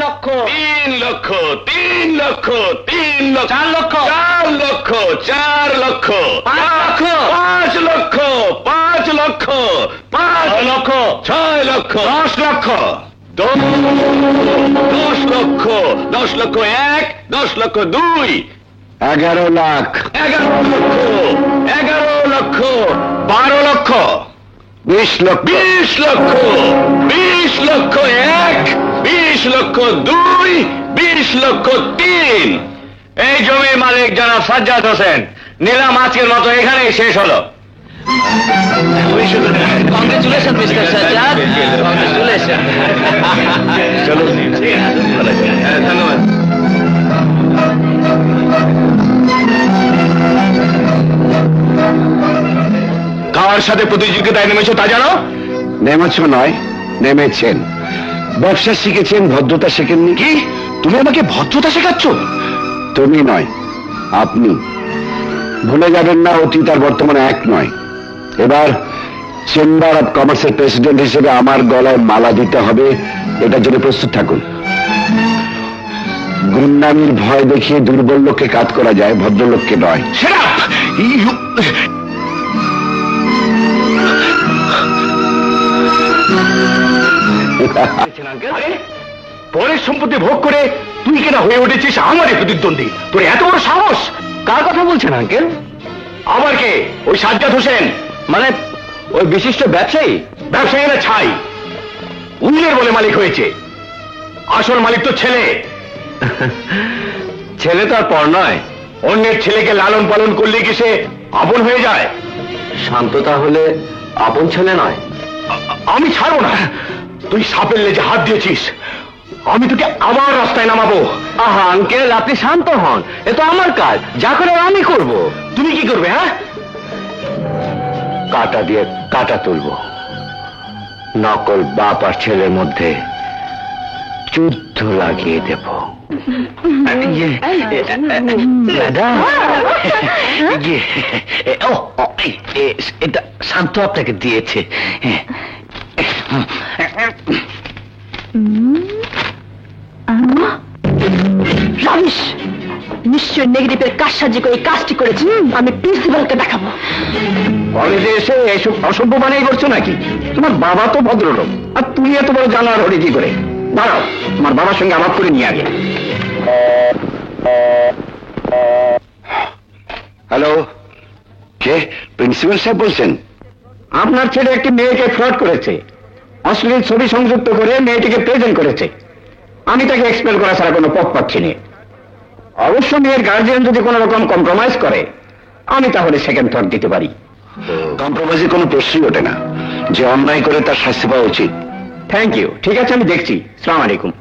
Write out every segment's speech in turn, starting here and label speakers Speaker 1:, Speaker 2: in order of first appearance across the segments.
Speaker 1: লক্ষ
Speaker 2: 3 লক্ষ 3 লক্ষ 3 লক্ষ
Speaker 1: 4 লক্ষ
Speaker 2: 4 লক্ষ 4 লক্ষ
Speaker 1: 5 লক্ষ
Speaker 2: 5 লক্ষ 5 লক্ষ 6 লক্ষ 10 লক্ষ 10 লক্ষ 10 লক্ষ 1 10 লক্ষ 2 11 লাখ 11 লক্ষ 11 লক্ষ 12 লক্ষ 20 লক্ষ 20 লক্ষ 20 লক্ষ 1 20 লক্ষ 2 20 লক্ষ 3 এই জমির মালিক জনাব সাজ্জাদ হোসেন। নিলাম আজকের মতো এখানেই শেষ হলো।
Speaker 1: Congratulation mister Sajjad, congratulation.
Speaker 2: চলো, ধন্যবাদ। কার সাথে প্রতিযোগিতায় নেমেছো তা জানো?
Speaker 3: নেমেছ নয়, নেমেছেন। ব্যবসা শিখেছেন, ভদ্রতা শেখেননি।
Speaker 2: কি তুমি আমাকে ভদ্রতা শেখাচ্ছ?
Speaker 3: তুমি নয়, আপনি। ভুলে যাবেন না, অতীত আর বর্তমানে এক নয়। এবার চেম্বার অফ কমার্সের প্রেসিডেন্ট হিসেবে আমার গলায় মালা দিতে হবে, এটার জন্য প্রস্তুত থাকুন। গুন্ডামির ভয় দেখিয়ে দুর্বল লোককে কাজ করা যায়, ভদ্রলোককে নয়।
Speaker 2: Shut up! পরের সম্পত্তি ভোগ করে তুই কেনা হয়ে উঠেছিস আমাদের প্রতিদ্বন্দ্বী। তোর এত বড় সাহস! কার কথা বলছেন আঙ্কেল? আবার কে? ওই সাজ্জাদ হোসেন, মানে ওই বিশিষ্ট ব্যবসায়ী। ব্যবসায়ী না ছাই, উইলের বলে মালিক হয়েছে। আসল মালিক তো ছেলে। ছেলে তো আর পর নয়। অন্যের ছেলেকে লালন পালন করলে কি সে আপন হয়ে যায়? শান্ত তাহলে আপন ছেলে নয়। আমি ছাড়বো না। তুই সাপের লেজে হাত দিয়েছিস, আমি তোকে আবার রাস্তায় নামাবো। আহা আঙ্কেল, আপনি শান্ত হন, এ তো আমার কাজ, যা করে আমি করব। তুমি কি করবে? হ্যাঁ, কাটা দিয়ে কাটা তুলবো। নকল বাপ আর ছেলের মধ্যে যুদ্ধ লাগিয়ে দেব। এটা শান্ত আপনাকে দিয়েছে।
Speaker 4: রমেশ নিশ্চয় নেগেটিভের কাজসাজি করে এই কাজটি করেছি। আমি প্রিন্সিপালকে দেখাবো।
Speaker 2: কলেজে এসে এসব অসভ্য বানিয়ে করছো নাকি? তোমার বাবা তো ভদ্রলোক, আর তুমি এত বড় জানোয়ার হলে কি করে? দাঁড়াও, তোমার বাবার সঙ্গে আলাপ করে নিয়ে আগে।
Speaker 3: হ্যালো, কে? প্রিন্সিপাল সাহেব বলছেন?
Speaker 2: আপনার ছেলে একটি মেয়েকে ফ্রড করেছে, অশ্লীল ছবি সংযুক্ত করে মেয়েটিকে প্রেজেন্ট করেছে। আমি তাকে এক্সপেল করা ছাড়া কোনো পথ পাচ্ছি না। অবশ্য মেয়ের গার্জিয়ান যদি কোনো রকম কম্প্রোমাইজ করে, আমি তাহলে সেকেন্ড থট দিতে পারি।
Speaker 3: কম্প্রোমাইজের কোনো প্রশ্নই ওঠে না। যে অন্যায় করে তার শাস্তি পাওয়া উচিত।
Speaker 2: থ্যাংক ইউ, ঠিক আছে, আমি দেখছি। আসসালামু আলাইকুম।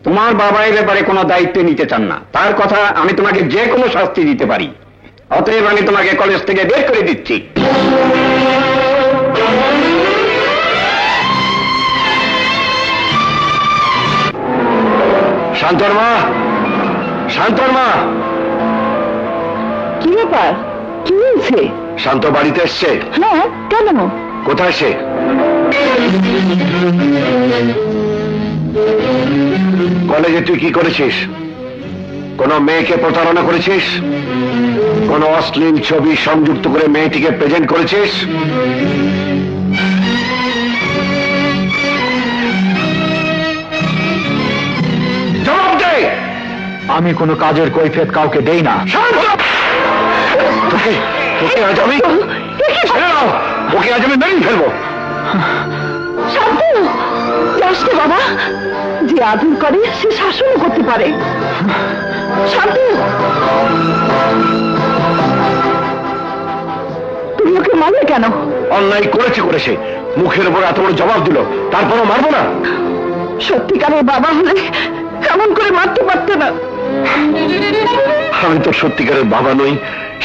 Speaker 2: তোমার বাবা এই ব্যাপারে কোনো দায়িত্ব নিতে চান না, তার কথা আমি তোমাকে যে কোনো শাস্তি দিতে পারি। অতএব আমি তোমাকে কলেজ থেকে বের করে দিচ্ছি। শান্তর মা, শান্তর মা।
Speaker 4: কি ব্যাপার? কি হয়েছে?
Speaker 3: শান্ত বাড়িতে এসছে?
Speaker 4: হ্যাঁ, কেন?
Speaker 3: কোথায় সে? কলেজে তুই কি করেছিস? কোন মেয়েকে প্রতারণা করেছিস? কোন অশ্লীল ছবি সংযুক্ত করে মেয়েটিকে প্রেজেন্ট করেছিস? জবাব দে।
Speaker 2: আমি কোনো কাজের কৈফিয়ত কাউকে দেই না।
Speaker 3: তোকে তোকে আজ আমি ছেড়ে দাও। ওকে আজ আমি মেরেই ফেলবো।
Speaker 4: শান্ত যাস না বাবা, যে আদর করে সে শাসনও করতে পারে। শান্ত, তুমি ওকে মারলে কেন?
Speaker 3: অন্যায় করেছে করেছে, মুখের উপর এত বড় জবাব দিল, তারপরও মারবো না?
Speaker 4: সত্যিকারের বাবা হলে এমন করে মারতে পারতে না।
Speaker 3: আমি তো সত্যিকারের বাবা নই,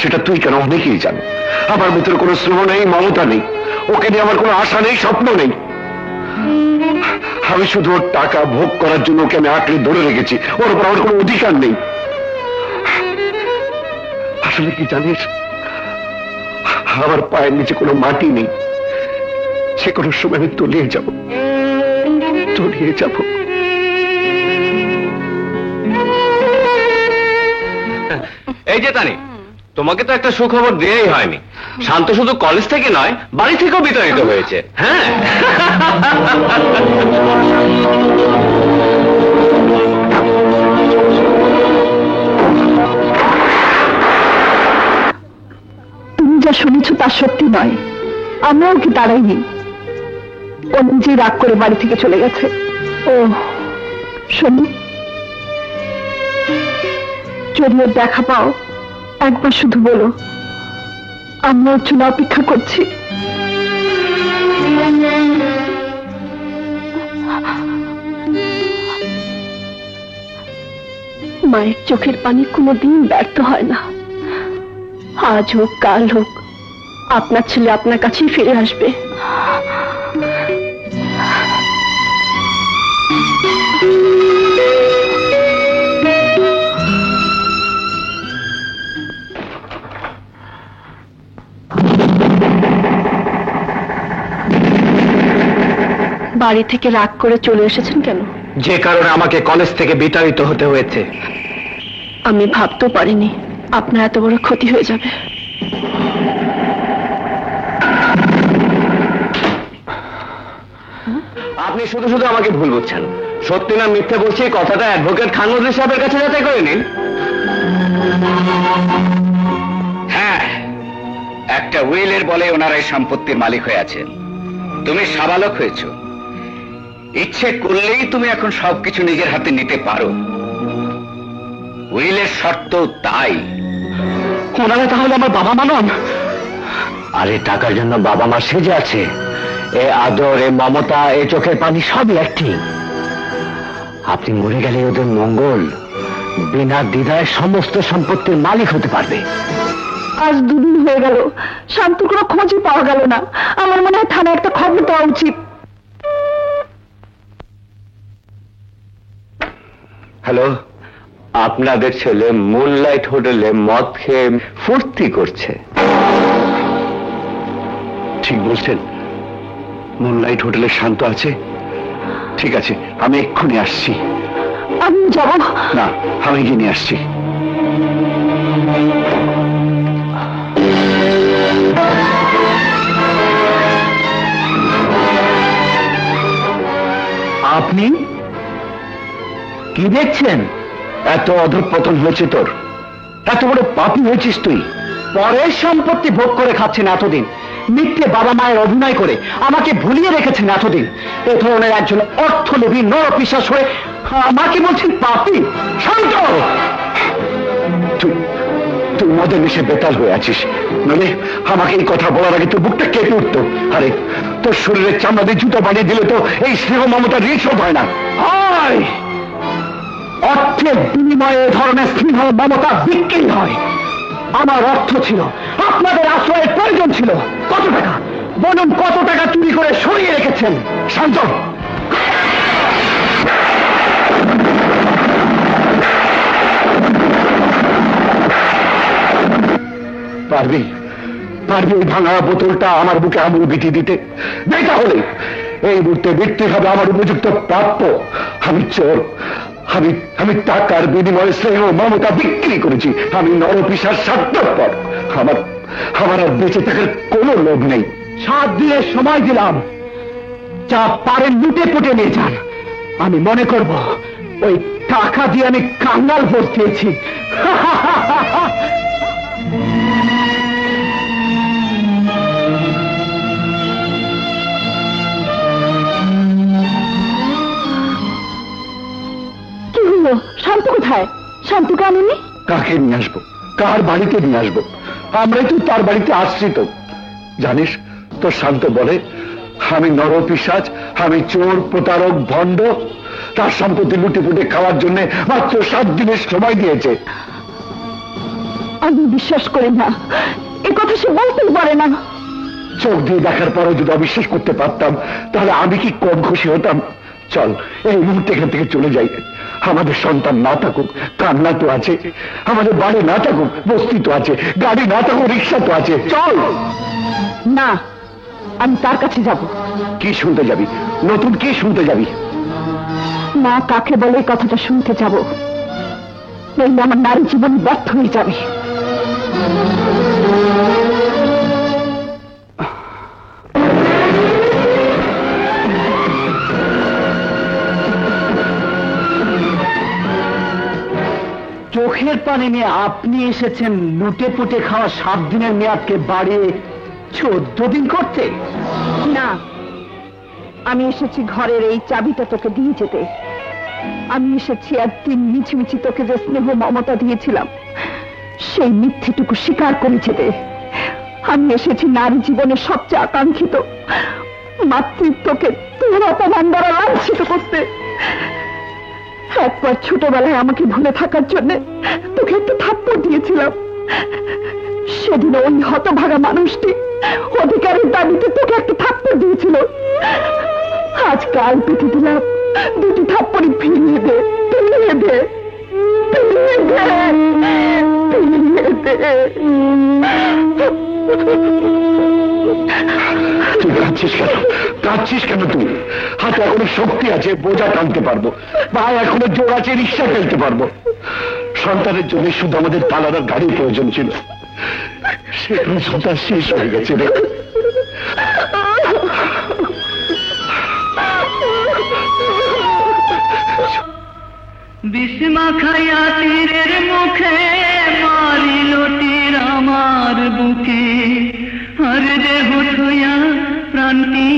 Speaker 3: সেটা তুই কেন অনেকেই জানো। আমার ভিতরে কোনো স্নেহ নেই, মমতা নেই, ওকে নিয়ে আমার কোনো আশা নেই, স্বপ্ন নেই। আমি শুধু ওর টাকা ভোগ করার জন্য ওকে আমি আঁকড়ে ধরে রেখেছি। ওর উপর আমার কোনো অধিকার নেই। আসলে কি জানিস, আমার পায়ের নিচে কোনো মাটি নেই, সে কোনো সময় আমি তলিয়ে যাব। সর্বত্র নিয়ে যাব।
Speaker 2: এই যে তানি, তোমাকে তো একটা সুখবর দিয়েই হয়নি। শান্ত শুধু কলেজ থেকে নয়, বাড়ি থেকেও বিতাড়িত হয়েছে। হ্যাঁ,
Speaker 4: তুমি যা শুনেছ তা সত্যি নয়। আমরাও কি তাড়াইনি, ও নিজে রাগ করে বাড়ি থেকে চলে গেছে। ও শোনো, যদি ওর দেখা পাও একবার শুধু বলো, আমরা ওর জন্য অপেক্ষা করছি। মায়ের চোখের পানি কোনোদিন ব্যর্থ হয় না। আজ হোক কাল হোক আপনার ছেলে আপনার কাছেই ফিরে আসবে। বাড়ি থেকে রাগ করে চলে এসেছেন কেন?
Speaker 2: যে কারণে আমাকে কলেজ থেকে বিতাড়িত হতে হয়েছে।
Speaker 4: আমি ভাবতেও পারিনি আপনার এত বড় ক্ষতি হয়ে যাবে।
Speaker 2: আপনি শুধু শুধু আমাকে ভুল বুঝছেন। সত্যি না মিথ্যে বলছি, এই কথাটা অ্যাডভোকেট খান নজরুল সাহেবের কাছে যাচাই করে নিন।
Speaker 3: হ্যাঁ, একটা উইলের বলে ওনারা এই সম্পত্তির মালিক হয়ে আছেন। তুমি সাবালক হয়েছ, ইচ্ছে করলেই তুমি এখন সবকিছু নিজের হাতে নিতে পারো। উইলের শর্ত তাই।
Speaker 2: ওনারা তাহলে আমার বাবা মা নন? আরে টাকার জন্য বাবা মা সেজে আছে। এ আদর, এ মমতা, এ চোখের পানি সবই অ্যাক্টিং। আপনি মরে গেলে ওদের মঙ্গল, বিনা দ্বিধায় সমস্ত সম্পত্তির মালিক হতে পারবে।
Speaker 4: আজ দুদিন হয়ে গেল, শান্তির কোনো খোঁজই পাওয়া গেল না। আমার মনে হয় থানায় একটা খবর দেওয়া উচিত।
Speaker 2: হ্যালো, আপনাদের ছেলে মুনলাইট হোটেলে মদ খেয়ে ফুর্তি করছে।
Speaker 3: ঠিক বলছেন, মুনলাইট হোটেলে শান্ত আছে। ঠিক আছে, আমি এক্ষুনি আসছি।
Speaker 4: আমি যাব
Speaker 3: না, আমি গিয়ে নিয়ে আসছি।
Speaker 2: আপনি কি দেখছেন?
Speaker 3: এত অধঃপতন হয়েছে তোর, এত বড় পাপী হয়েছিস তুই।
Speaker 2: পরের সম্পত্তি ভোগ করে খাচ্ছেন এতদিন, মিথ্যে বাবা মায়ের অভিনয় করে আমাকে ভুলিয়ে রেখেছেন এতদিন। এ ধরনের একজন অর্থলোভী নরপিশাচ হয়ে আমাকে বলছেন পাপী। শান্ত!
Speaker 3: তুই তুই মদের নেশে বেতাল হয়ে আছিস, নইলে আমাকে এই কথা বলার আগে তোর বুকটা কেঁপে উঠতো। আরে তোর শরীরের চামড়া দিয়ে জুতো বানিয়ে দিলে তো এই স্নেহ মমতার রিসও হয় না।
Speaker 2: হয়, অর্থের বিনিময়ে এ ধরনের স্নেহ মমতা বিক্রি হয়। আমার অর্থ ছিল, আপনাদের আশ্রয়ের প্রয়োজন ছিল। কত টাকা বলুন, কত টাকা চুরি করে সরিয়ে রেখেছেন?
Speaker 3: শান্ত! পারবি পারবি ওই ভাঙা বোতলটা আমার বুকে আঙুল বিটিয়ে দিতে? নেই তাহলে এই মুহূর্তে মৃত্যু হবে আমার উপযুক্ত প্রাপ্য। আমি চোর, আমি টাকার বিনিময়ে স্নেহ মমতা বিক্রি করেছি। আমি নরপিশাচ, স্বার্থপর। আমার আর বেঁচে থাকার কোনো লোভ নেই।
Speaker 2: 7 দিনের সময় দিলাম, যা পারেন লুটে পুটে নিয়ে যান। আমি মনে করব ওই টাকা দিয়ে আমি কাঙ্গাল ভোট পেয়েছি।
Speaker 4: কি হলো? শান্ত কোথায়? শান্তকে আনিনি?
Speaker 3: কাকে নিয়ে আসবো? কার বাড়িতে নিয়ে আসবো? আমরাই তো তার বাড়িতে আশ্রিত। জানিস, তোর শান্ত বলে আমি নরপিশাচ, আমি চোর, প্রতারক, ভণ্ড। তার সম্পত্তি লুটে পুটে খাওয়ার জন্য মাত্র 7 দিনের সময় দিয়েছে।
Speaker 4: আমি বিশ্বাস করি না, এ কথা সে বলতেই পারে না।
Speaker 3: চোখ দিয়ে দেখার পরেও যদি অবিশ্বাস করতে পারতাম, তাহলে আমি কি কম খুশি হতাম? চল এই মুহূর্তে এখান থেকে চলে যাই। আমাদের সন্তান না থাকুক, কান্না তো আছে। আমাদের বাড়ি না থাকুক, বস্তি তো আছে। গাড়ি না থাকুক, রিক্সা তো আছে। চল।
Speaker 4: না, আমি তার কাছে যাব।
Speaker 3: কি শুনতে যাবি? নতুন কি শুনতে যাবি?
Speaker 4: মা কাকে বলে এই কথাটা শুনতে যাব, নইলে আমার নারী জীবন ব্যর্থ হয়ে যাবে।
Speaker 5: চোখের পানি নিয়ে আপনি এসেছেন লুটে পুটে খাওয়া 7 দিনের মেয়াদকে বাড়িয়ে 14 দিন করতে?
Speaker 4: না, আমি এসেছি ঘরের এই চাবিটা তোকে দিয়ে যেতে। আমি এসেছি একদিন মিছিমিছি তোকে যে স্নেহ মমতা দিয়েছিলাম সেই মিথ্যেটুকু স্বীকার করে যেতে। আমি এসেছি নারী জীবনের সবচেয়ে আকাঙ্ক্ষিত মাতৃত্বকে তোর অপমান দ্বারা লাঞ্ছিত করতে। একবার ছোটবেলায় আমাকে ভুলে থাকার জন্য তোকে একটু থাপ্পড় দিয়েছিলাম। সেদিন ওই হতভাগা মানুষটি অধিকারের দাবিতে তোকে একটা থাপ্পড় দিয়েছিল। আজ কাল পেতে দিলাম, 2টি থাপ্পড়ি ফিরিয়ে দে, ফিরিয়ে দে, ফিরিয়ে দে, ফিরিয়ে দে।
Speaker 3: তুই কাঁদছিস কেন? কাঁদছিস কেন তুই? হাতে এখনো শক্তি আছে, বোঝা টানতে পারবো, পায়ে এখনো জোর আছে, রিক্সা ফেলতে পারবো। সন্তানের জন্য শুধু আমাদের পালানোর গাড়ির প্রয়োজন ছিল, সে সন্তান শেষ হয়ে গেছে রে।
Speaker 1: বিস্মা খাইয়া তীরের মুখে মারিল তীর আমার বুকে, আর দেহ থইয়া প্রাণটি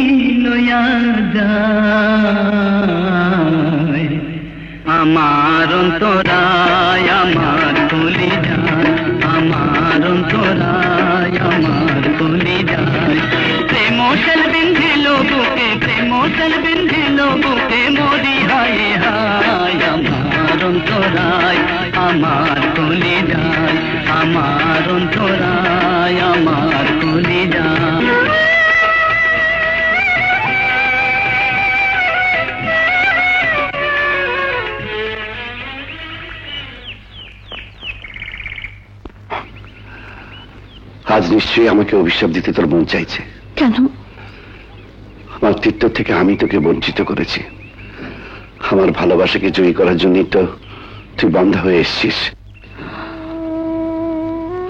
Speaker 1: লইয়া যায়। আমার অন্তরায় আমার কলি যায়, আমার অন্তরায় আমার কলি যায়। প্রেম সেল বিন্ধিল বুকে, প্রেম সেল বিন্ধিল বুকে, মরি হায় হায়। আমার অন্তরায় আমার কলি যায়, আমার অন্তরায় আমার কলি যায়।
Speaker 3: আজ নিশ্চয়ই আমাকে অভিশাপ দিতে তোর মন চাইছে।
Speaker 4: কেন?
Speaker 3: আমার তীর্থ থেকে আমি তোকে বঞ্চিত করেছি। আমার ভালোবাসাকে জয়ী করার জন্যই তো তুই বান্ধা হয়ে এসছিস।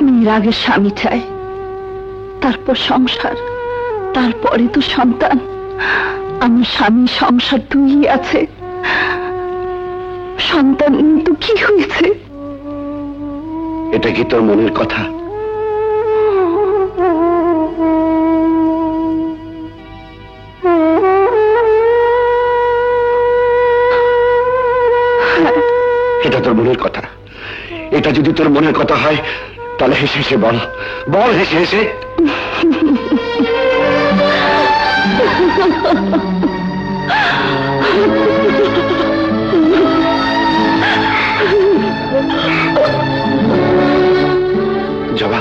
Speaker 4: মেয়ের আগে স্বামী চাই, তারপর সংসার, তারপরে তো সন্তান। আমার স্বামী সংসার 2ই আছে, সন্তান তো কি হয়েছে?
Speaker 3: এটা কি তোর মনের কথা? এটা তোর মনের কথা? এটা যদি তোর মনের কথা হয় তাহলে হেসে হেসে বল, বল হেসে হেসে। জবা,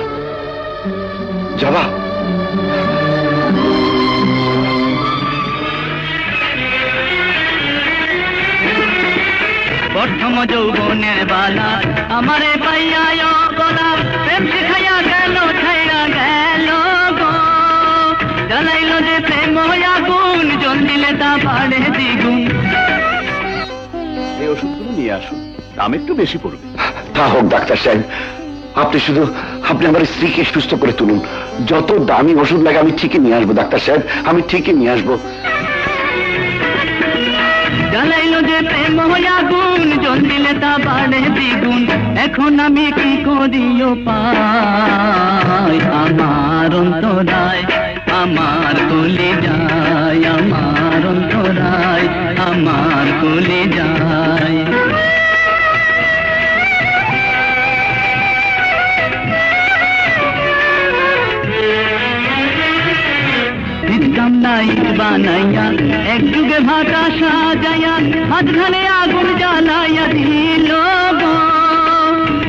Speaker 3: জবা,
Speaker 1: প্রথম যৌবনের বালা আমারে পাইয়া গলা, প্রেম শিখাইয়া গেল ছাইরা গেল গো। জ্বালাইল যে প্রেম আগুন, জল দিলে তা বাড়ে দ্বিগুণ।
Speaker 2: এই ওষুধগুলো নিয়ে আসুন, দাম একটু বেশি পড়বে।
Speaker 3: তা হোক ডাক্তার সাহেব, আপনি আমার স্ত্রীকে সুস্থ করে তুলুন। যত দামি ওষুধ লাগে আমি ঠিকই নিয়ে আসবো ডাক্তার সাহেব, আমি ঠিকই নিয়ে আসবো।
Speaker 1: জ্বালাইল যে প্রেম আগুন, জল দিলে তা বাড়ে দ্বিগুণ। এখন আমি কি করিও পাই, আমার অন্তরায় আমার কলি যায়, আমার অন্তরায় আমার কলি যায়। নাইট বানাইয়া এক যুগে ভাটা সাজাইয়া, মাঝখানে আগুন জ্বালাইয়া দিল গো।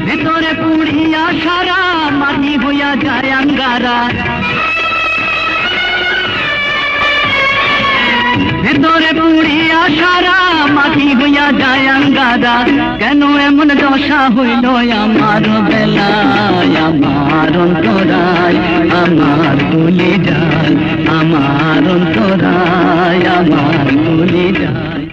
Speaker 1: ভেতরে পুড়িয়া সারা মাটি হইয়া যায় আঙ্গারা, ভেতরে পুড়িয়া সারা মাটি হইয়া যায় আঙ্গারা। কেন এমন দশা হইল আমার বেলায়, আমার অন্তরায় আমার কলি যায়, আমার অন্তরায় আমার কলি যায়।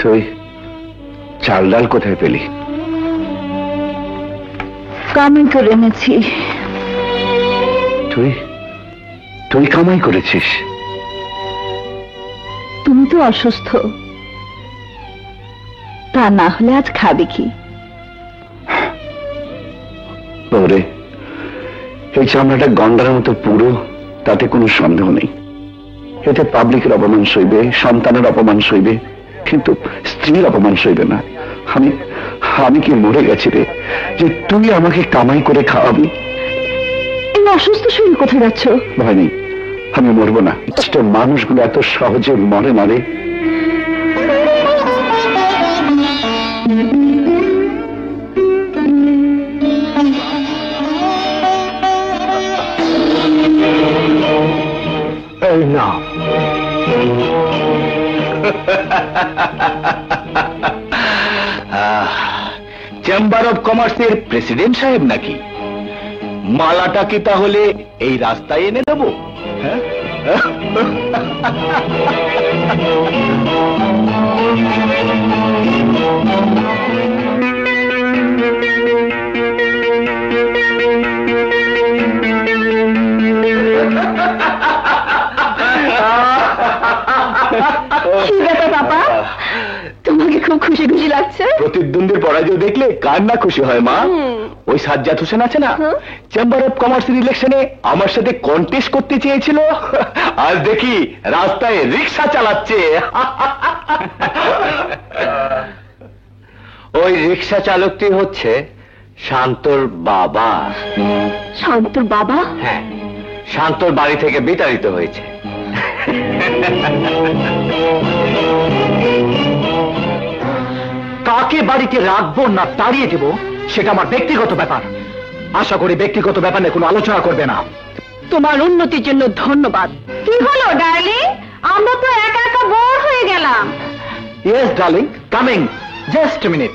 Speaker 3: তুই চাল ডাল কোথায় পেলি?
Speaker 4: কামাই করে এনেছি।
Speaker 3: তুই তুই কামাই করেছিস?
Speaker 4: তুমি তো অসুস্থ, তা না হলে আজ খাবে কি?
Speaker 3: ওরে, এই চামড়াটা গন্ডারের মতো পুরো, তাতে কোনো সন্দেহ নেই। এতে পাবলিকের অপমান সইবে, সন্তানের অপমান সইবে, কিন্তু স্ত্রীর অপমান সইবে না। আমি আমি কি মরে গেছি রে, যে তুই আমাকে কামাই করে খাওয়াবি?
Speaker 4: এই অসুস্থ শরীর কোথায় যাচ্ছ?
Speaker 3: ভয় নেই, আমি মরবো না। মানুষগুলো এত সহজে মরে না রে। এই না,
Speaker 2: চেম্বার অফ কমার্সের প্রেসিডেন্ট সাহেব নাকি? মালাটা কি তাহলে এই রাস্তায় এনে দেবো? হ্যাঁ,
Speaker 4: কি ব্যাপার বাবা, তোমাকে খুব খুশি খুশি লাগছে?
Speaker 2: প্রতিদ্বন্দ্বীর পরাজয় দেখলে কার না খুশি হয় মা? ওই সাজ্জাদ হোসেন আছে না, চেম্বার অফ কমার্সের ইলেকশনে আমার সাথে কন্টেস্ট করতে চেয়েছিল, আজ দেখি রাস্তায় রিক্সা চালাচ্ছে। ওই রিক্সা চালকটি হচ্ছে শান্তর বাবা।
Speaker 4: শান্তর বাবা?
Speaker 2: হ্যাঁ, শান্তর বাড়ি থেকে বিতাড়িত হয়েছে।
Speaker 5: কাকে বাড়িতে রাখবো না তাড়িয়ে দেব সেটা আমার ব্যক্তিগত ব্যাপার। আশা করি ব্যক্তিগত ব্যাপার নিয়ে কোনো আলোচনা করবে না।
Speaker 4: তোমার উন্নতির জন্য ধন্যবাদ। কি হলো ডার্লিং, আমরা তো একা একা বোর হয়ে গেলাম।
Speaker 5: Yes darling, coming, just a minute.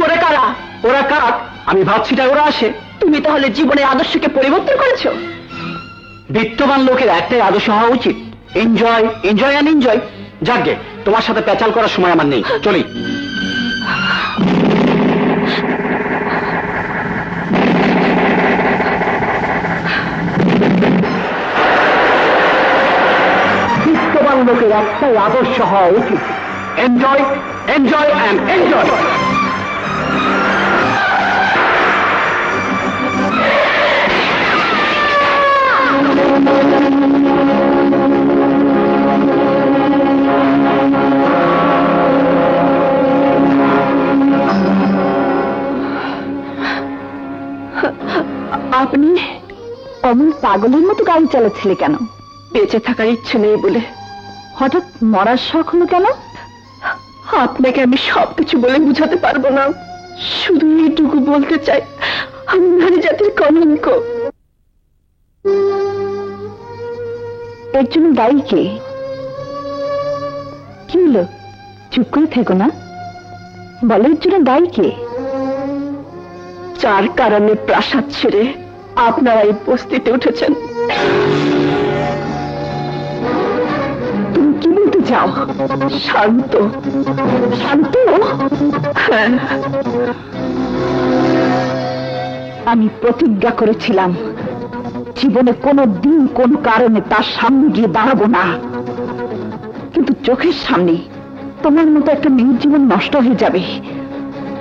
Speaker 4: ওরা কারা?
Speaker 5: ওরা কাক, আমি ভাবছি তাই ওরা আসে।
Speaker 4: তুমি তাহলে জীবনের আদর্শকে পরিবর্তন করেছো?
Speaker 5: বিত্তবান লোকের একটাই আদর্শ হওয়া উচিত, এনজয়, এনজয় অ্যান্ড এনজয়। যাকগে, তোমার সাথে প্যাচাল করার সময় আমার নেই, চলি। বিত্তবান লোকের একটাই আদর্শ হওয়া উচিত, এনজয়, এনজয় অ্যান্ড এনজয়।
Speaker 4: আপনি অমন পাগলের মতো গাড়ি চালাচ্ছিলে কেন? বেঁচে থাকার ইচ্ছে নেই বলে। হঠাৎ মরার শখ হলো কেন? আপনাকে আমি সবকিছু বলে বুঝাতে পারবো না, শুধু এইটুকু বলতে চাই, আমি নারী জাতির কলঙ্ক। এর জন্য দায়ী কে? কি হলো, চুপ করে থেকো না, বলো এর জন্য দায়ী কে? যার কারণে প্রাসাদ ছেড়ে আপনারা এই বস্তিতে উঠেছেন। তুমি কি বলতে চাও? শান্ত, শান্ত? হ্যাঁ, আমি প্রতিজ্ঞা করেছিলাম জীবনে কোনো দিন কোনো কারণে তার সামনে গিয়ে দাঁড়াবো না, কিন্তু চোখের সামনে তোমার মতো একটা মেয়ের জীবন নষ্ট হয়ে যাবে,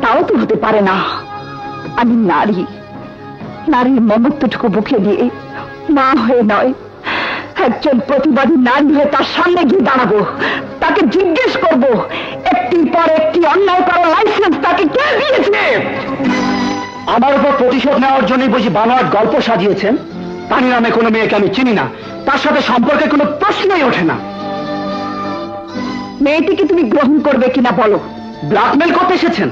Speaker 4: তাও তো হতে পারে না। আমি নারী, নারীর মমত্বটুকু বুকে দিয়ে মা হয়ে নয়, একজন প্রতিবাদী নারী হয়ে তার সামনে গিয়ে দাঁড়াবো, তাকে জিজ্ঞেস করব একটির পর একটি অন্যায় করার লাইসেন্স তাকে কে দিয়েছে?
Speaker 5: আমার উপর প্রতিশোধ নেওয়ার জন্যই বুঝি বানোয়াট গল্প সাজিয়েছেন? তানি নামে কোনো মেয়েকে আমি চিনি না, তার সাথে সম্পর্কে কোনো প্রশ্নই ওঠে না।
Speaker 4: মেয়েটিকে তুমি গ্রহণ করবে কিনা বলো।
Speaker 5: ব্ল্যাকমেল করতে এসেছেন?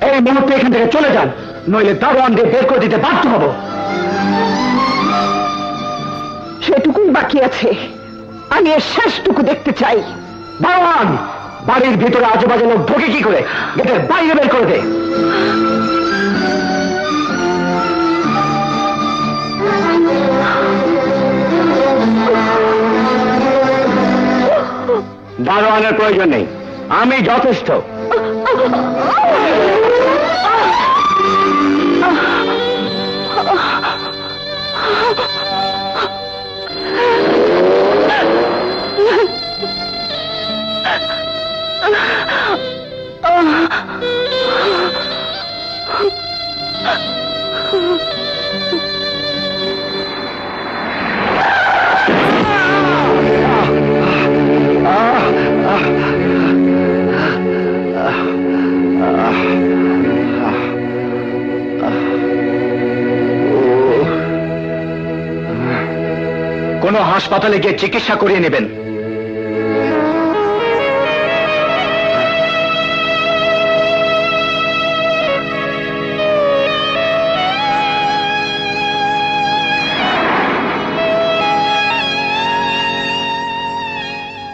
Speaker 5: এই মুহূর্তে এখান থেকে চলে যান, নইলে দারোয়ান দিয়ে বের করে দিতে বাধ্য হব।
Speaker 4: সেটুকুই বাকি আছে, আমি এর শেষটুকু দেখতে চাই।
Speaker 5: দারোয়ান, বাড়ির ভিতরে আজেবাজে লোক ঢোকে কি করে? গেটের বাইরে বের করে দে।
Speaker 3: আরো আনার প্রয়োজন নেই, আমি যথেষ্ট। কোনো হাসপাতালে গিয়ে চিকিৎসা করিয়ে নেবেন।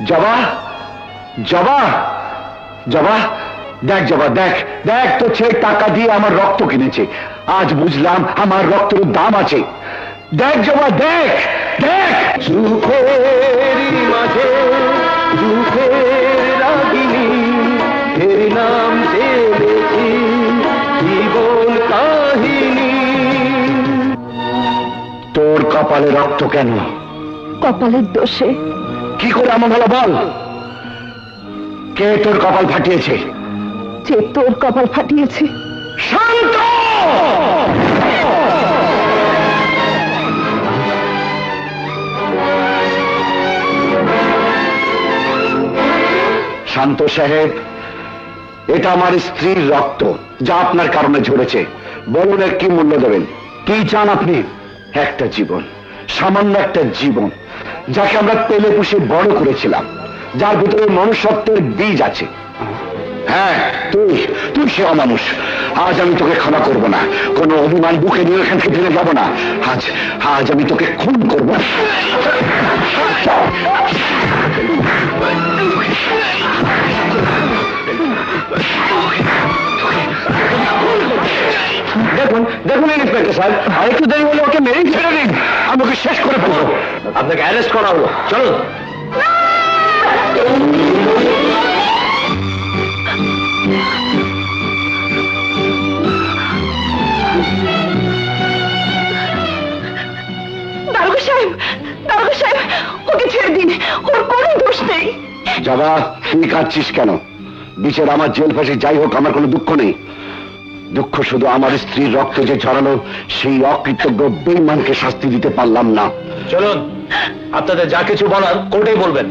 Speaker 3: জবা, জবা, জবা, দেখ জবা, দেখ দেখ, তো ছেলে টাকা দিয়ে আমার রক্ত কিনেছে, আজ বুঝলাম আমার রক্তের দাম আছে। দেখ জবা, দেখ দেখ। সুখের মাঝে দুঃখের রাগিনী, এর নাম জেনেছি জীবন কাহিনী। তোর কপালে রক্ত কেন?
Speaker 4: কপালের দোষে।
Speaker 3: কি করে এমন হলো বল? কে তোর কপাল ফাটিয়েছে?
Speaker 4: যে তোর কপাল ফাটিয়েছে।
Speaker 3: শান্ত! শান্ত সাহেব, এটা আমার স্ত্রীর রক্ত, যা আপনার কারণে ঝরেছে। বলুন এর কি মূল্য দেবেন? কি চান আপনি? একটা জীবন, সামান্য একটা জীবন, যাকে আমরা পেলে পুষে বড় করেছিলাম, যার ভিতরে মনুষ্যত্বের বীজ আছে। হ্যাঁ, তুই তুই সে অমানুষ। আজ আমি তোকে ক্ষমা করব না, কোনো অভিমান বুকে নিয়ে এখান থেকে ফিরে যাব না। আজ আজ আমি তোকে খুন করব। দেখুন দেখুন ইন্সপেক্টর সাহেব, আরেকটু দেরি হলে ওকে মেরেই ছেড়ে দিন, আমি ওকে শেষ করে ফেলবো। আপনাকে অ্যারেস্ট করা হলো, চলুন।
Speaker 4: দারোগা সাহেব, দারোগা সাহেব, ওকে ছেড়ে দিন, ওর কোনো দোষ নেই।
Speaker 3: যাবা, তুই কাঁদছিস কেন? বিচার আমার জেল ফাঁসি যাই হোক, আমার কোনো দুঃখ নেই। দুঃখ শুধু আমার স্ত্রীর রক্ত যে ঝরালো, সেই অকৃতজ্ঞ বেঈমানকে শাস্তি দিতে পারলাম না। চলুন, আপনাদের যা কিছু বলার কোর্টেই বলবেন।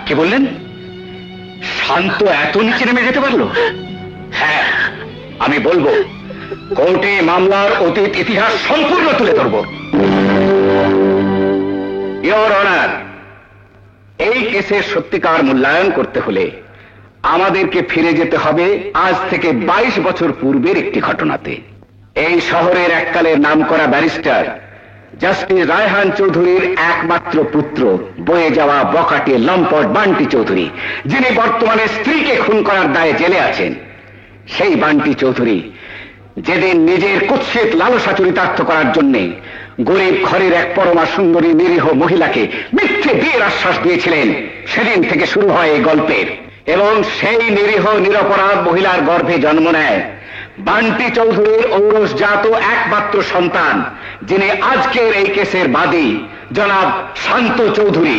Speaker 3: কি বললেন? শান্ত এত নিচে নেমে যেতে পারলো? হ্যাঁ, আমি বলবো, কোর্টে মামলার অতীত ইতিহাস সম্পূর্ণ তুলে ধরব। ইওর অনার, এই কেসের সত্যিকার মূল্যায়ন করতে হলে আমাদেরকে ফিরে যেতে হবে আজ থেকে 22 বছর পূর্বের একটি ঘটনাতে। এই শহরের এককালের নামকরা ব্যারিস্টার জাস্টিস রায়হান চৌধুরীর একমাত্র পুত্র, বয়ে যাওয়া বকাটে লম্পট বান্টি চৌধুরী, যিনি বর্তমানে স্ত্রীকে খুন করার দায়ে জেলে আছেন। সেই বান্টি চৌধুরী যেদিন নিজের কুৎসিত লালসা চরিতার্থ করার জন্য গরিব ঘরের এক পরমা সুন্দরী নিরীহ মহিলাকে মিথ্যে বিয়ের আশ্বাস দিয়েছিলেন, সেদিন থেকে শুরু হয় এই গল্পের। এবং সেই নিরীহ নিরপরাধ মহিলার গর্ভে জন্ম নেয় বান্টি চৌধুরীর ঔরসজাত একমাত্র সন্তান, যিনি আজকের এই কেসের বাদী, জনাব শান্ত চৌধুরী।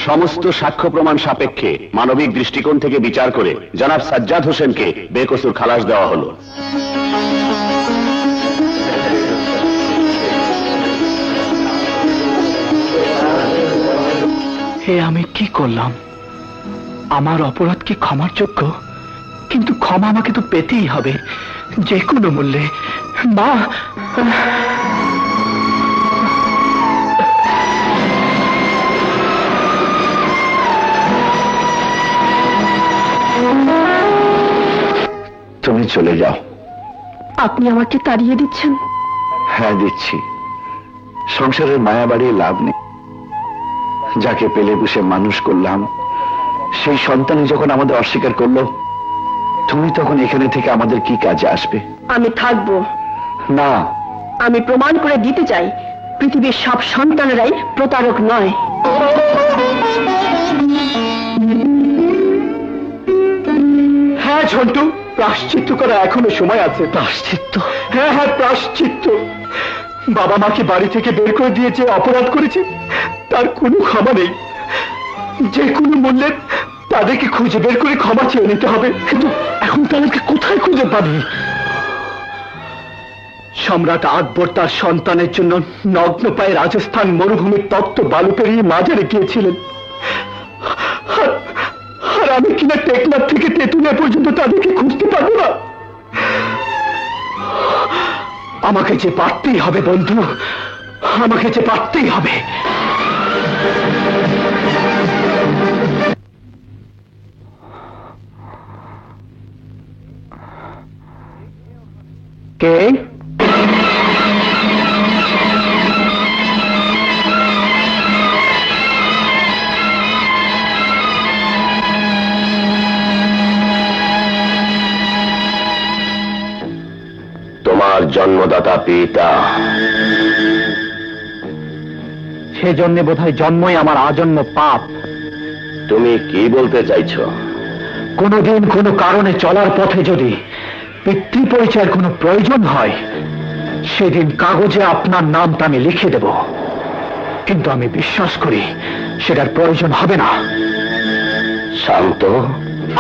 Speaker 3: সমস্ত সাক্ষ্য প্রমাণ সাপেক্ষে মানবিক দৃষ্টিকোণ থেকে বিচার করে জনাব সাজ্জাদ হোসেনকে বেকসুর খালাস দেওয়া হলো।
Speaker 5: হে, আমি কি করলাম? আমার অপরাধ কি ক্ষমার যোগ্য? কিন্তু ক্ষমা আমাকে তো পেতেই হবে, যে কোনো মূল্যে। মা,
Speaker 3: তুমি চলে যাও।
Speaker 4: আপনি আমাকে তাড়িয়ে দিচ্ছেন?
Speaker 3: হ্যাঁ, দিচ্ছি। সংসারের মায়া বাড়িয়ে লাভ নেই। যাকে পেলে বসে মানুষ করলাম, সেই সন্তানই যখন আমাদের অস্বীকার করলো, তুমি তখন এখানে থেকে আমাদের কি কাজে আসবে?
Speaker 4: আমি থাকবো
Speaker 3: না।
Speaker 4: আমি প্রমাণ করে দিতে চাই পৃথিবীর সব সন্তানেরাই প্রতারক নয়।
Speaker 5: হ্যাঁ ঝন্টু, প্রায়শ্চিত্ত করা এখনো সময় আছে। প্রায়শ্চিত্ত? হ্যাঁ হ্যাঁ, প্রায়শ্চিত্ত। বাবা মাকে বাড়ি থেকে বের করে দিয়েছে, অপরাধ করেছে, তার কোনো ক্ষমা নেই। যে কোনো মূল্যে তাদেরকে খুঁজে বের করে ক্ষমা চেয়ে নিতে হবে। কিন্তু এখন তাদেরকে কোথায় খুঁজে পাবি? সম্রাট আকবর তার সন্তানের জন্য নগ্ন পায়ে রাজস্থান মরুভূমির তপ্ত বালু পেরিয়ে মাজারে গিয়েছিলেন। আর আমি কিনা টেকনাফ থেকে তেঁতুলিয়া পর্যন্ত তাদেরকে খুঁজতে পারবো না। আমাকে যে পারতেই হবে বন্ধু, আমাকে যে পারতেই হবে। কে?
Speaker 3: তোমার জন্মদাতা পিতা।
Speaker 5: সেজন্য বোধহয় জন্মই আমার আজন্ম পাপ।
Speaker 3: তুমি কি বলতে চাইছো?
Speaker 5: কোনোদিন কোনো কারণে চলার পথে যদি পিতৃ পরিচয়ের কোনো প্রয়োজন হয়, সেদিন কাগজে আপনার নামটা আমি লিখে দেব। কিন্তু আমি বিশ্বাস করি সেটার প্রয়োজন হবে না।
Speaker 3: শান্ত।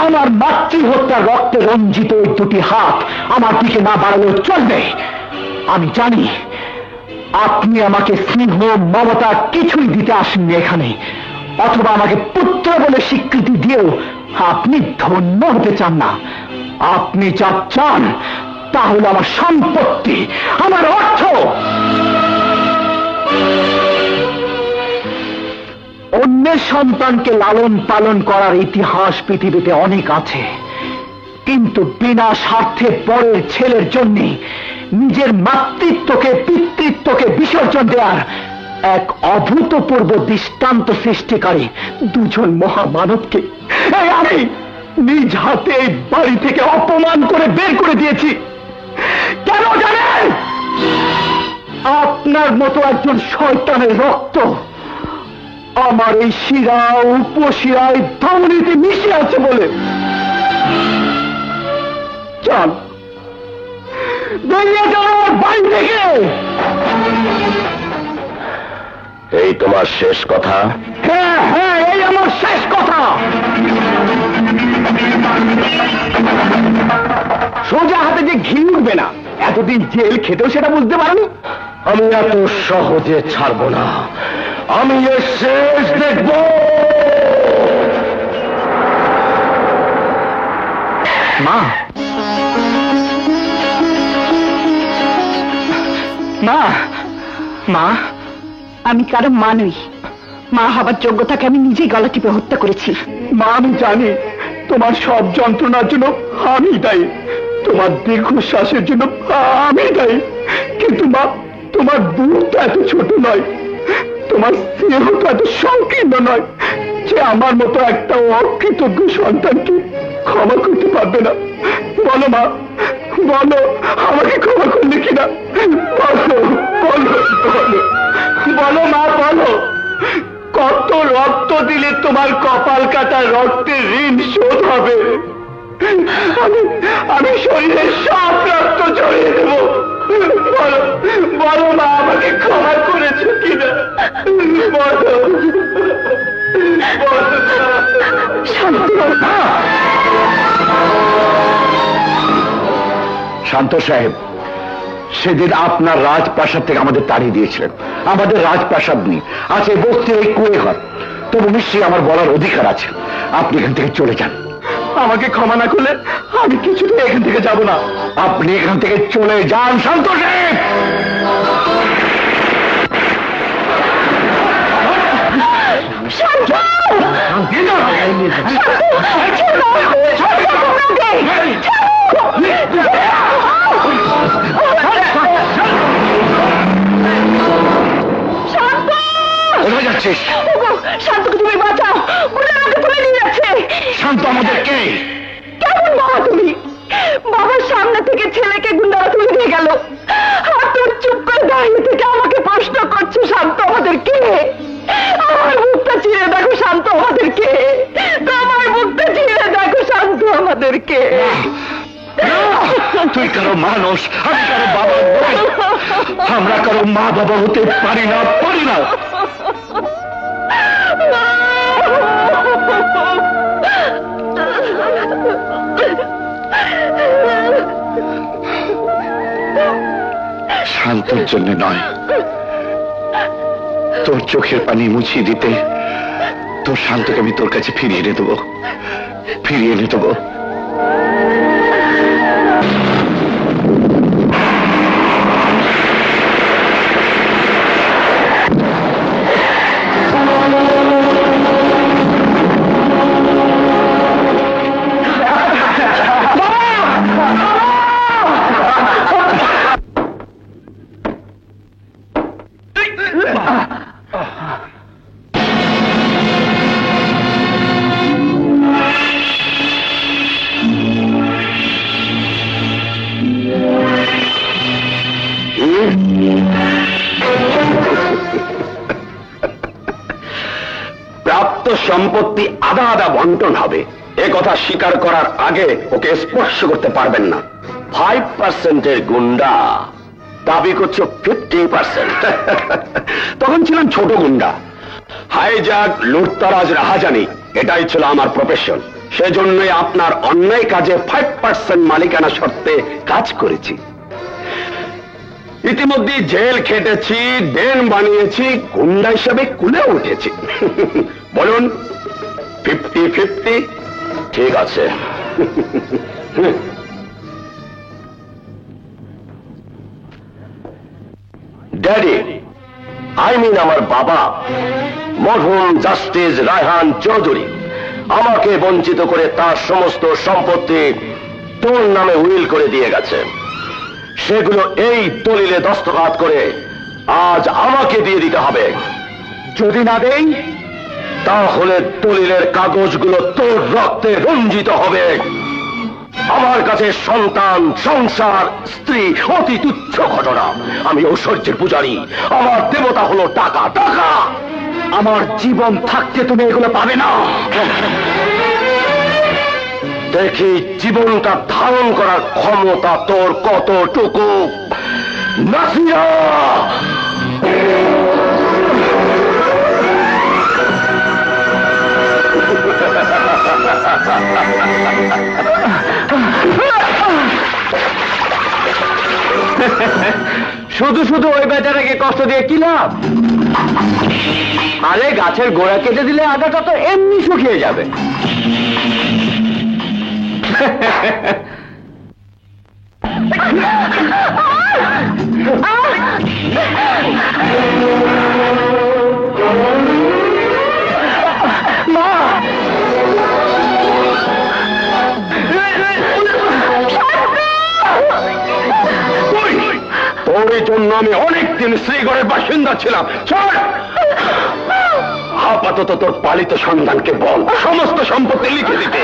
Speaker 5: আমার মাতৃহত্যার রক্তে রঞ্জিত ওই দুটি হাত আমার দিকে না বাড়ালেও চলবে। আমি জানি আপনি আমাকে স্নেহ মমতা কিছুই দিতে আসেননি এখানে, অথবা আমাকে পুত্র বলে স্বীকৃতি দিয়েও আপনি ধন্য হতে চান না। আপনি যা চান তা হলো আমার সম্পত্তি, আমার অর্থ। অন্যের সন্তানকে লালন পালন করার ইতিহাস পৃথিবীতে অনেক আছে, কিন্তু বিনা স্বার্থে পরের ছেলের জন্য নিজের মাতৃত্বকে পিতৃত্বকে বিসর্জন দেওয়ার এক অভূতপূর্ব দৃষ্টান্ত সৃষ্টিকারী দুজন মহামানবকে আমি নিজ হাতে এই বাড়ি থেকে অপমান করে বের করে দিয়েছি। কেন জানেন? আপনার মতো একজন শয়তানের রক্ত আমার এই শিরা উপশিরায় ধমনীতে মিশে আছে বলে। চল, বেরিয়ে যাওয়ার বাড়ি থেকে।
Speaker 3: এই তোমার শেষ কথা?
Speaker 5: হ্যাঁ হ্যাঁ, এই আমার শেষ কথা। সোজা হাতে যে ঘি উঠবে না, এতদিন জেল খেতেও সেটা বুঝতে পারোনি।
Speaker 3: আমি এত সহজে ছাড়ব না। আমি এর শেষ দেখব।
Speaker 5: মা, মা, মা,
Speaker 4: আমি কারো মা নই। মা হবার যোগ্যতাকে আমি নিজেই গলা টিপে হত্যা করেছি।
Speaker 5: মা, আমি জানি তোমার সব যন্ত্রণার জন্য আমি দায়ী, তোমার দীর্ঘশ্বাসের জন্য আমি দায়ী। কিন্তু মা, তোমার বুকটা এত ছোট নয়, তোমার স্নেহটা এত সংকীর্ণ নয় যে আমার মতো একটা অকৃতজ্ঞ সন্তানকে ক্ষমা করতে পারবে না। বলো মা, বলো আমাকে ক্ষমা করলে কিনা। বলো বলো বলো বলো মা, বলো কত রক্ত দিলে তোমার কপাল কাটা রক্তের ঋণ শোধ হবে? আমি শরীরের সব রক্ত জড়িয়ে দেব। বলো বলো মা, আমাকে ক্ষমা করেছো কিনা। বলো
Speaker 3: শান্ত সাহেব, সেদিন আপনার রাজপ্রাসাদ থেকে আমাদের তাড়িয়ে দিয়েছিলেন। আমাদের রাজপ্রাসাদ নেই, আছে বস্তির এই কুয়ে ঘর। তবু নিশ্চয়ই আমার বলার অধিকার আছে। আপনি এখান থেকে চলে যান।
Speaker 5: আমাকে ক্ষমা না করলে আমি কিছুতেই এখান থেকে যাব না।
Speaker 3: আপনি এখান থেকে চলে যান শান্ত সাহেব।
Speaker 4: শান্ত!
Speaker 3: কোথায় যাচ্ছিস?
Speaker 4: শান্তকে তুমি বাঁচাও, ওরা আমাকে তুলে নিয়ে যাচ্ছে।
Speaker 3: শান্ত আমাদের কে?
Speaker 4: কেমন বাবা তুমি? বাবার সামনে থেকে ছেলেকে গুন্ডারা তুলে নিয়ে গেল, আর তোর চুপ করে দাঁড়িয়ে থেকে আমাকে প্রশ্ন করছো শান্ত আমাদের কে? আমার মুখটা চিরে দেখো শান্ত আমাদের কে? আমার মুখটা চিরে দেখো শান্ত আমাদের কে?
Speaker 3: তুই কারো মানুষ, আমি কারো বাবা নই। আমরা কারো মা বাবা হতে পারি না, পারি না। শান্তর জন্য নয়, তোর চোখের পানি মুছিয়ে দিতে তোর শান্তকে আমি তোর কাছে ফিরিয়ে এনে দেবো, ফিরিয়ে এনে দেবো। প্রাপ্ত সম্পত্তি আধা আধা বন্টন হবে, এ কথা স্বীকার করার আগে ওকে স্পর্শ করতে পারবেন না। 5%-এর গুন্ডা দাবি করছো 50%। তখন ছিলাম ছোট গুন্ডা, হাইজাক, লুটতরাজ, রাহাজানি, এটাই ছিল আমার প্রফেশন। সেজন্যই আপনার অন্যায় কাজে 5% মালিকানা শর্তে কাজ করেছি। ইতিমধ্যে জেল খেটেছি, দেন বানিয়েছি, গুন্ডা হিসাবে কুলে উঠেছি। বলুন 50-50? ঠিক আছে। ড্যাডি, আমার বাবা মরহুম জাস্টিস রায়হান চৌধুরী আমাকে বঞ্চিত করে তার সমস্ত সম্পত্তি তোর নামে উইল করে দিয়ে গেছে। সেগুলো এই দলিলে দস্তখত করে আজ আমাকে দিয়ে দিতে হবে। যদি না দেই তাহলে দলিলের কাগজগুলো তোর রক্তে রঞ্জিত হবে। আমার কাছে সন্তান, সংসার, স্ত্রী অতি তুচ্ছ ঘটনা। আমি ঐশ্বর্যের পূজারী, আমার দেবতা হলো টাকা। টাকা আমার জীবন থাকতে তুমি এগুলো পাবে না। দেখি জীবনটা ধারণ করার ক্ষমতা তোর কতটুকু। নাসিরা, শুধু শুধু ওই বেচারাকে কষ্ট দিয়ে কি লাভ? আরে গাছের গোড়া কেটে দিলে আগাটা তো এমনি শুকিয়ে যাবে। তোর জন্য আমি অনেকদিন শ্রীগড়ের বাসিন্দা ছিলাম। চল, আপাতত তোর পালিত সন্তানকে বল সমস্ত সম্পত্তি লিখে দিতে।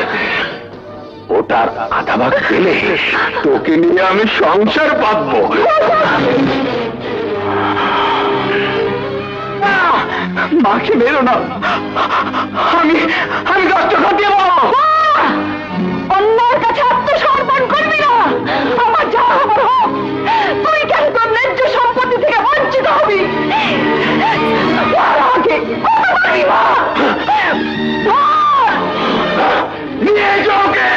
Speaker 3: ওটার আধা ভাগ পেলে তোকে নিয়ে আমি সংসার পাতবো। মাকে মেরো না, আমি কষ্ট খাটিয়ে
Speaker 4: অন্যের কাছে আত্মসমর্পণ করবি না। আমার যা হবার হোক, তুই কেন তোর ন্যায্য সম্পত্তি থেকে বঞ্চিত হবি? আগে কথা বলবি মা।
Speaker 3: নিয়ে যাওকে।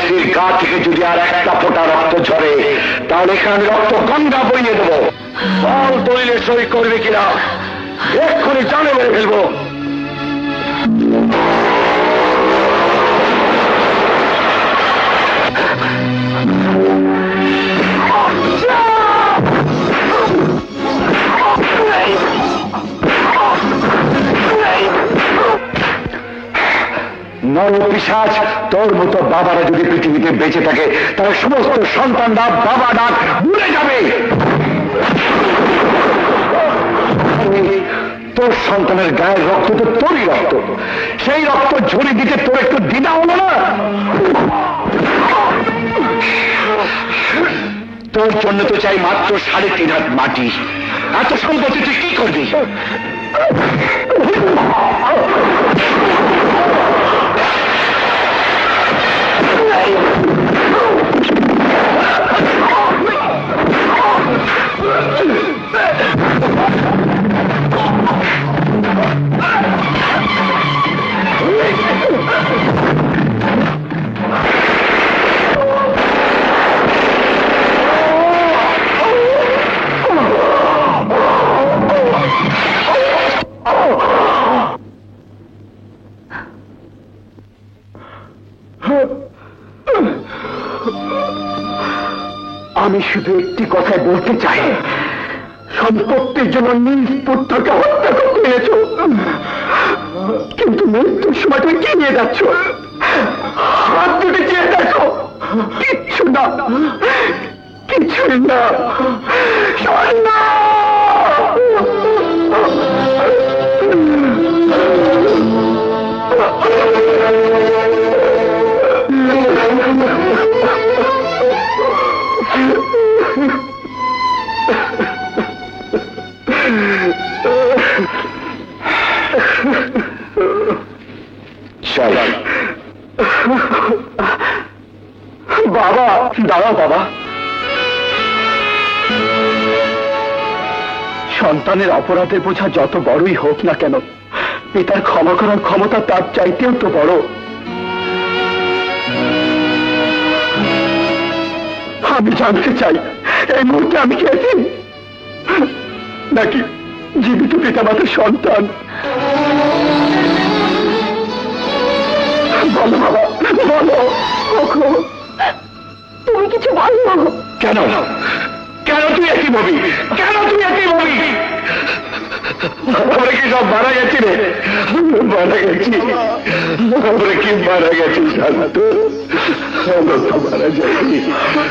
Speaker 3: স্ত্রীর গা থেকে যদি আর একটা ফোঁটা রক্ত ঝরে, তাহলে এখানে রক্ত গঙ্গা বইয়ে দেবো। বল দলিলে সই করবে কিনা, এক্ষুনি জানে মেরে ফেলবো। নরপিশাচ, তোর মতো বাবারা যদি পৃথিবীতে বেঁচে থাকে, তাহলে সমস্ত সন্তানরা বাবা ডাক ভুলে যাবে। তোর সন্তানের গায়ের রক্ত তো তোরই রক্ত, সেই রক্ত ঝরিয়ে দিতে তোর একটু দ্বিধা হলো না? তোর জন্য তো চাই মাত্র 3.5 হাত মাটি। এত সম্পত্তি তুই কি করবি? আমি শুধু একটি কথাই বলতে চাই, সম্পত্তির জন্য নিজ পুত্রকে হত্যা করতে এনেছ, কিন্তু মৃত্যুর সময় তুমি কি নিয়ে যাচ্ছ? হাত দুটি চেয়ে দেখো, কিচ্ছু না, কিছুই না। না, বাবা দাঁড়াও বাবা। সন্তানের অপরাধের বোঝা যত বড়ই হোক না কেন, পিতার ক্ষমা করার ক্ষমতা তার চাইতেও তো বড়। আমি জানতে চাই, এই মুহূর্তে আমি কি আছি নাকি জীবিত পিতামাতার সন্তান? বলো বাবা, বলো। তুমি কিছু বলো। কেন কেন তুই একই ভাবি? কেন তুই একই ভাবি? আমরা কি সব মারা গেছি রে? মারা গেছি, আমরা কি মারা গেছি? শান্ত, আমরা তো মারা যাইনি।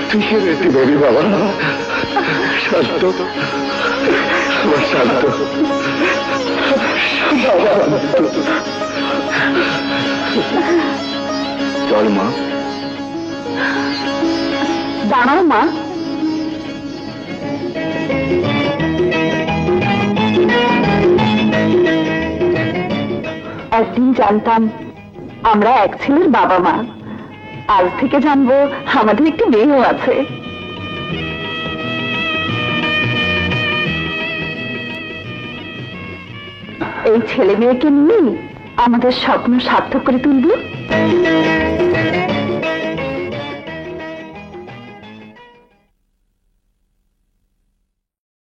Speaker 3: তুই কি রেতি ভাবি বাবা? শান্ত, আমার শান্ত বাবা। চল মা।
Speaker 4: দাঁড়াও মা। একদিন জানতাম আমরা এক ছেলের বাবা মা, আজ থেকে জানবো আমাদের একটি মেয়েও আছে। এই ছেলে মেয়েকে নিয়ে আমাদের স্বপ্ন সার্থক করে তুলব।